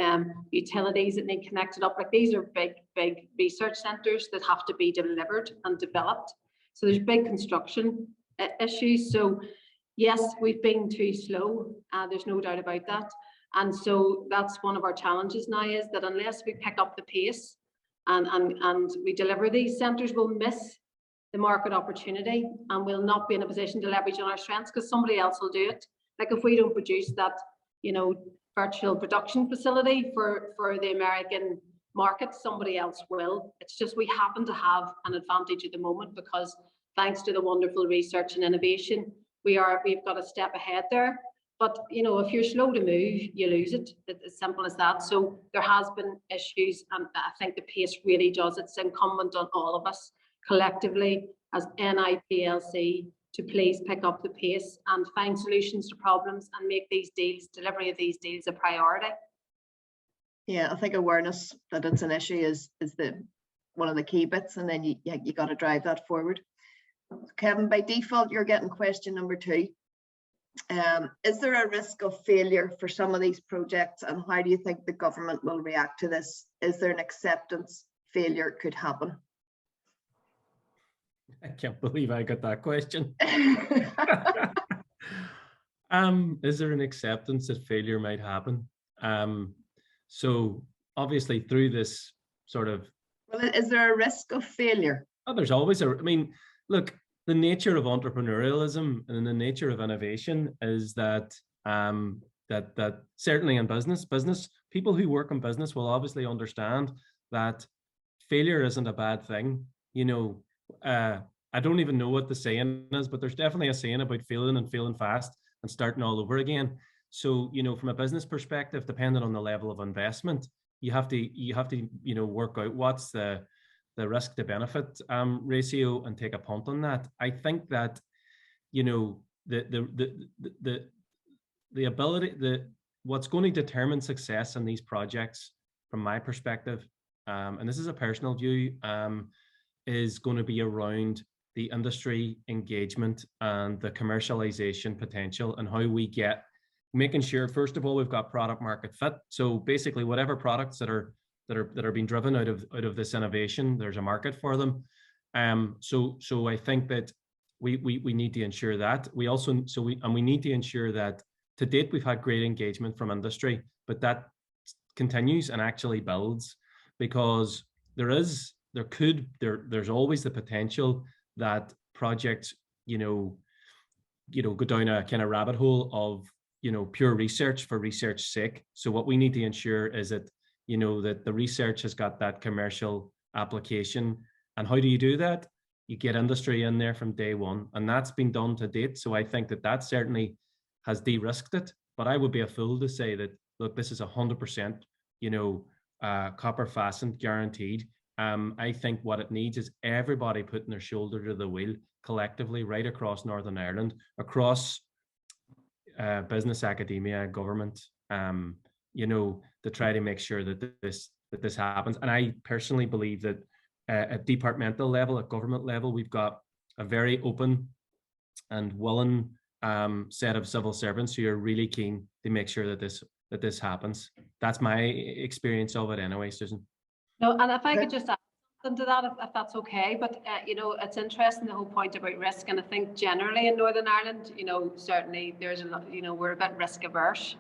utilities that need connected up. Like, these are big research centres that have to be delivered and developed. So there's big construction issues. So yes, we've been too slow. There's no doubt about that. And so that's one of our challenges now, is that unless we pick up the pace and we deliver these centres, we'll miss the market opportunity and we'll not be in a position to leverage on our strengths because somebody else will do it. Like if we don't produce that, you know, virtual production facility for the American market, somebody else will. It's just we happen to have an advantage at the moment because thanks to the wonderful research and innovation, we've got a step ahead there. But you know, if you're slow to move, you lose it. It's as simple as that. So there has been issues, and I think the pace really does. It's incumbent on all of us collectively as NIPLC to please pick up the pace and find solutions to problems and make these deals, delivery of these deals, a priority. Yeah, I think awareness that it's an issue is one of the key bits, and then you got to drive that forward. Kevin, by default, you're getting question number 2. Is there a risk of failure for some of these projects, and how do you think the government will react to this? Is there an acceptance failure could happen? I can't believe I got that question. Is there an acceptance that failure might happen? So obviously through this sort of... Well, is there a risk of failure? Oh, there's always I mean, look, the nature of entrepreneurialism and the nature of innovation is that that certainly in business people who work in business will obviously understand that failure isn't a bad thing. You know, I don't even know what the saying is, but there's definitely a saying about failing fast and starting all over again. So, you know, from a business perspective, depending on the level of investment, you have to you know, work out what's the risk to benefit ratio and take a punt on that. I think that, you know, the ability, what's going to determine success in these projects from my perspective, and this is a personal view, is going to be around the industry engagement and the commercialization potential, and how we get making sure, first of all, we've got product market fit. So basically whatever products that are being driven out of this innovation, there's a market for them. So I think that we need to ensure that. We need to ensure that to date we've had great engagement from industry, but that continues and actually builds, because there's always the potential that projects, you know, go down a kind of rabbit hole of, you know, pure research for research's sake. So what we need to ensure is that, you know, that the research has got that commercial application. And how do you do that? You get industry in there from day one, and that's been done to date. So I think that certainly has de-risked it. But I would be a fool to say that, look, this is 100%, you know, copper fastened, guaranteed. I think what it needs is everybody putting their shoulder to the wheel collectively right across Northern Ireland, across business, academia, government, you know, to try to make sure that this happens. And I personally believe that at departmental level, at government level, we've got a very open and willing set of civil servants who are really keen to make sure that this happens. That's my experience of it anyway, Susan. No, and if I could just add something to that, if that's okay, but you know, it's interesting, the whole point about risk, and I think generally in Northern Ireland, you know, certainly there's a lot, you know, we're a bit risk averse,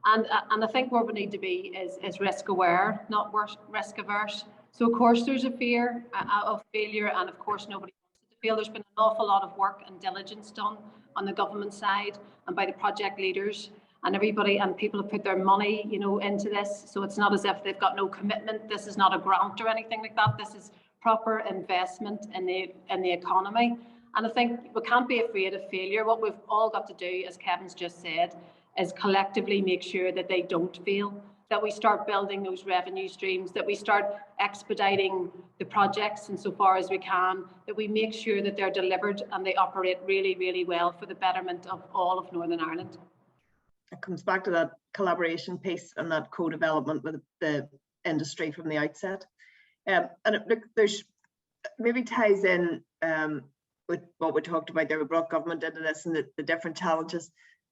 and I think where we need to be is risk aware, not risk averse. So of course there's a fear of failure, and of course nobody wants it to fail. There's been an awful lot of work and diligence done on the government side and by the project leaders. And everybody and people have put their money, you know, into this. So it's not as if they've got no commitment. This is not a grant or anything like that. This is proper investment in the economy. And I think we can't be afraid of failure. What we've all got to do, as Kevin's just said, is collectively make sure that they don't fail, that we start building those revenue streams, that we start expediting the projects insofar as we can, that we make sure that they're delivered and they operate really, really well for the betterment of all of Northern Ireland. It comes back to that collaboration piece and that co-development with the industry from the outset. And look, there's maybe ties in with what we talked about there. We brought government into this and the different challenges.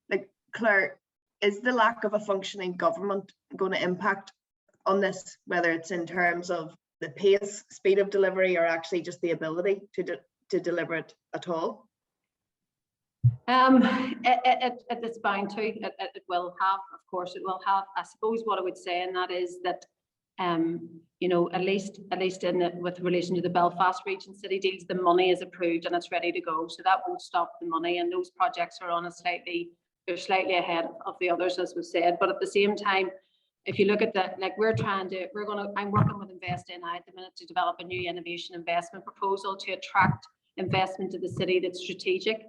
Like, Claire, is the lack of a functioning government going to impact on this, whether it's in terms of the pace, speed of delivery, or actually just the ability to deliver it at all? It's bound to. It will have, of course, it will have. I suppose what I would say, and that is that, you know, at least with relation to the Belfast region city deals, the money is approved and it's ready to go. So that won't stop the money, and those projects are on a they're slightly ahead of the others, as we've said. But at the same time, if you look at that, like I'm working with Invest in at the minute to develop a new innovation investment proposal to attract investment to the city that's strategic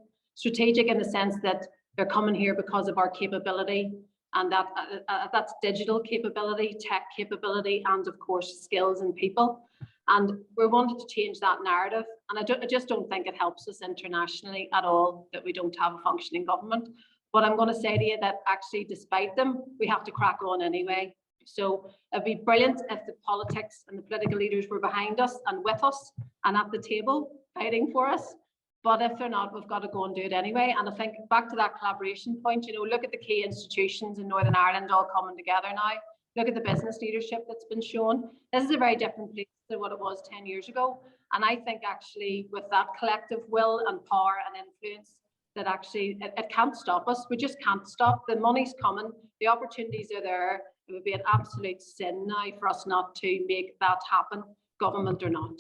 in the sense that they're coming here because of our capability, and that's digital capability, tech capability, and of course skills and people. And we're wanting to change that narrative, and I just don't think it helps us internationally at all that we don't have a functioning government. But I'm going to say to you that actually, despite them, we have to crack on anyway. So it'd be brilliant if the politics and the political leaders were behind us and with us and at the table fighting for us. But if they're not, we've got to go and do it anyway. And I think back to that collaboration point, you know, look at the key institutions in Northern Ireland all coming together now. Look at the business leadership that's been shown. This is a very different place than what it was 10 years ago. And I think actually with that collective will and power and influence, that actually it can't stop us. We just can't stop. The money's coming, the opportunities are there. It would be an absolute sin now for us not to make that happen, government or not.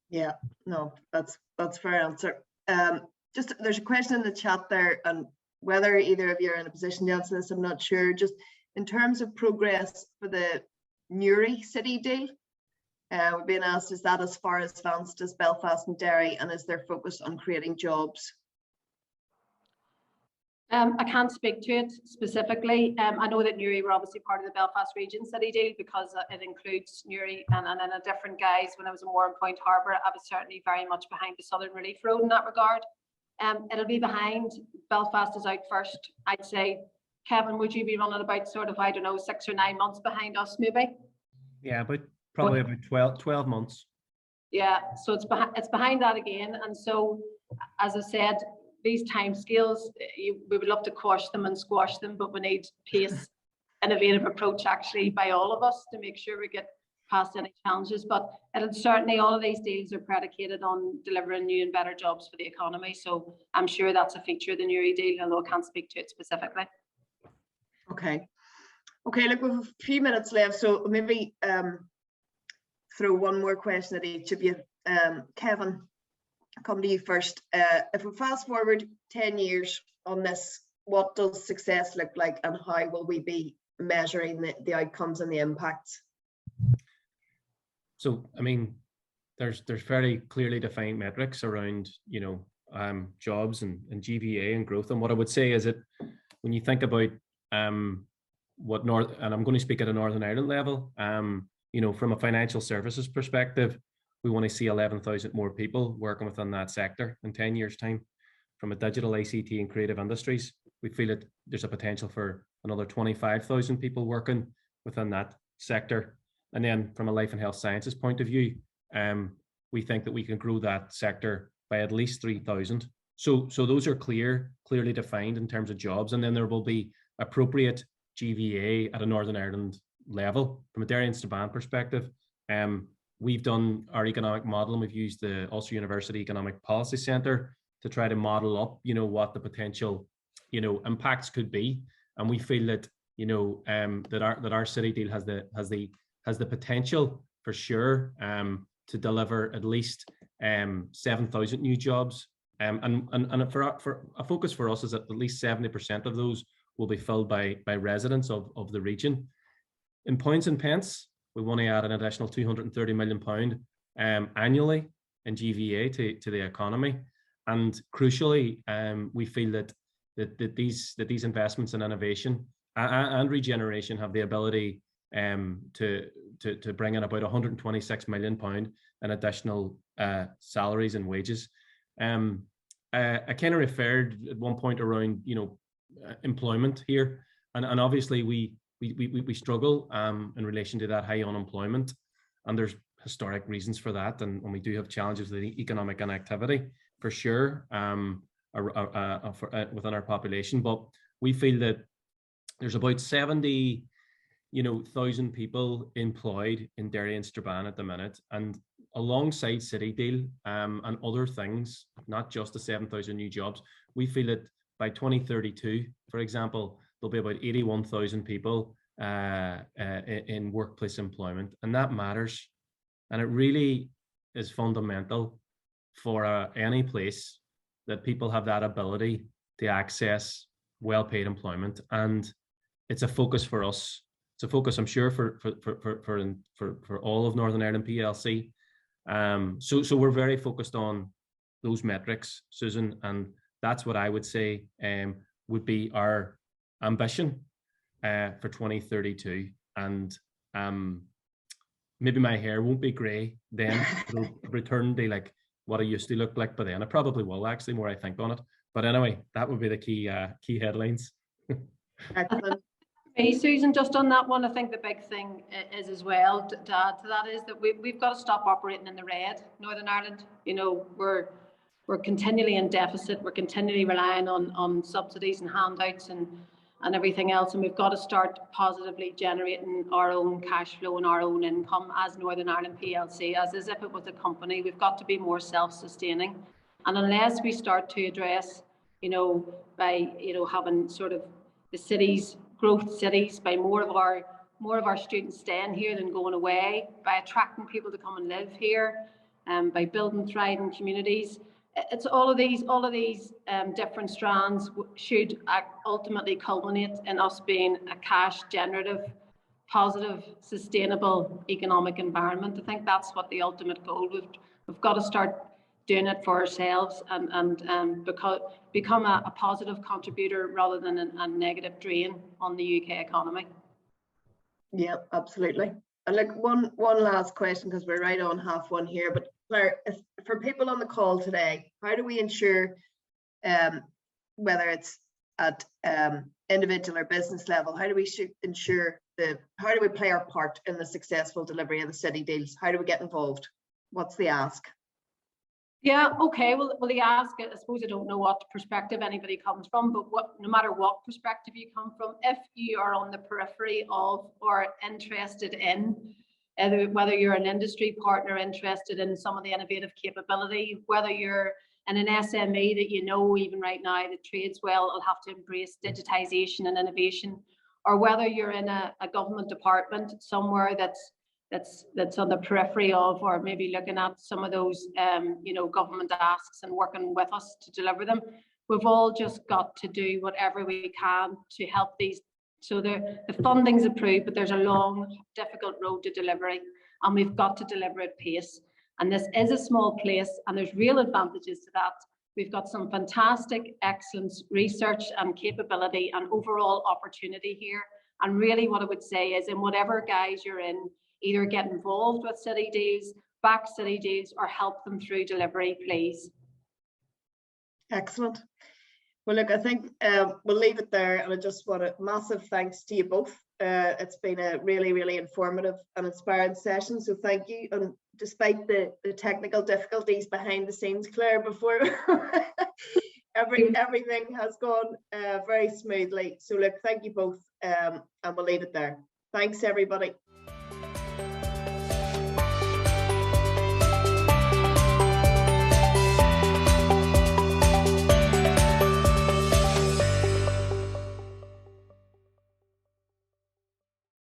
Yeah, no, that's fair answer. Just there's a question in the chat there, and whether either of you are in a position to answer this, I'm not sure. Just in terms of progress for the Newry city deal, we're being asked, is that as far advanced as Belfast and Derry, and is there focus on creating jobs? I can't speak to it specifically. I know that Newry were obviously part of the Belfast region city deal because it includes Newry and then a different guise. When I was in Warren Point Harbour, I was certainly very much behind the Southern Relief Road in that regard. It'll be behind. Belfast is out first. I'd say, Kevin, would you be running about sort of, I don't know, 6 or 9 months behind us maybe? Yeah, but probably about 12 months. Yeah, so it's behind that again. And so, as I said, these timescales, we would love to quash them and squash them, but we need pace, innovative approach actually by all of us to make sure we get past any challenges. But it'll certainly, all of these deals are predicated on delivering new and better jobs for the economy. So I'm sure that's a feature of the Newry deal, although I can't speak to it specifically. Okay, look, we have a few minutes left, so maybe throw one more question at each of you. Kevin, come to you first. If we fast forward 10 years on this, what does success look like, and how will we be measuring the outcomes and the impacts? So, I mean, there's very clearly defined metrics around, you know, jobs and GVA and growth. And what I would say is that when you think about and I'm going to speak at a Northern Ireland level, you know, from a financial services perspective, we want to see 11,000 more people working within that sector in 10 years' time. From a digital, ICT and creative industries, we feel that there's a potential for another 25,000 people working within that sector. And then from a life and health sciences point of view, we think that we can grow that sector by at least 3,000. So those are clearly defined in terms of jobs. And then there will be appropriate GVA at a Northern Ireland level. From a Derry and Strabane perspective, we've done our economic model, and we've used the Ulster University Economic Policy Centre to try to model up, you know, what the potential, you know, impacts could be. And we feel that, you know, that our city deal has the potential for sure to deliver at least 7,000 new jobs. And for a focus for us is that at least 70% of those will be filled by residents of the region. In points and pence, we want to add an additional £230 million annually in GVA to the economy. And crucially, we feel that these investments in innovation and regeneration have the ability to bring in about £126 million in additional salaries and wages. I kind of referred at one point around, you know, employment here, and obviously we struggle in relation to that high unemployment, and there's historic reasons for that, and we do have challenges with economic inactivity for sure within our population. But we feel that there's about 70,000 people employed in Derry and Strabane at the minute, and alongside City Deal and other things, not just the 7,000 new jobs, we feel that by 2032, for example, there'll be about 81,000 people in workplace employment, and that matters. And it really is fundamental for any place that people have that ability to access well-paid employment. And it's a focus for us. It's a focus, I'm sure, for all of Northern Ireland PLC. So we're very focused on those metrics, Susan, and that's what I would say would be our ambition for 2032. And maybe my hair won't be grey then. It'll return to like what I used to look like by then. I probably will, actually, more I think on it. But anyway, that would be the key headlines. Excellent. Hey, Susan, just on that one, I think the big thing is as well to add to that is that we've got to stop operating in the red. Northern Ireland, you know, we're continually in deficit. We're continually relying on subsidies and handouts and everything else, and we've got to start positively generating our own cash flow and our own income as Northern Ireland PLC, as if it was a company. We've got to be more self-sustaining, and unless we start to address, you know, by, you know, having sort of the cities, growth cities, by more of our students staying here than going away, by attracting people to come and live here, by building thriving communities. It's all of these different strands should ultimately culminate in us being a cash generative, positive, sustainable economic environment. I think that's what the ultimate goal. We've got to start doing it for ourselves and become a positive contributor rather than a negative drain on the UK economy. Yeah, absolutely. And look, one last question, because we're right on half one here, but Claire, for people on the call today, how do we ensure, whether it's at individual or business level, how do we how do we play our part in the successful delivery of the city deals? How do we get involved? What's the ask? Yeah, okay. Well, the ask, I suppose I don't know what perspective anybody comes from, but no matter what perspective you come from, if you are on the periphery of or interested in, whether you're an industry partner interested in some of the innovative capability, whether you're in an SME that you know even right now that trades well will have to embrace digitisation and innovation, or whether you're in a government department somewhere that's on the periphery of, or maybe looking at some of those you know, government asks and working with us to deliver them. We've all just got to do whatever we can to help these. So the funding's approved, but there's a long, difficult road to delivery, and we've got to deliver at pace. And this is a small place, and there's real advantages to that. We've got some fantastic excellence, research and capability and overall opportunity here. And really what I would say is, in whatever guise you're in, either get involved with city deals, back city deals, or help them through delivery, please. Excellent. Well, look, I think we'll leave it there, and I just want a massive thanks to you both. It's been a really, really informative and inspiring session, so thank you. And despite the technical difficulties behind the scenes, Claire, before everything has gone very smoothly. So look, thank you both, and we'll leave it there. Thanks, everybody.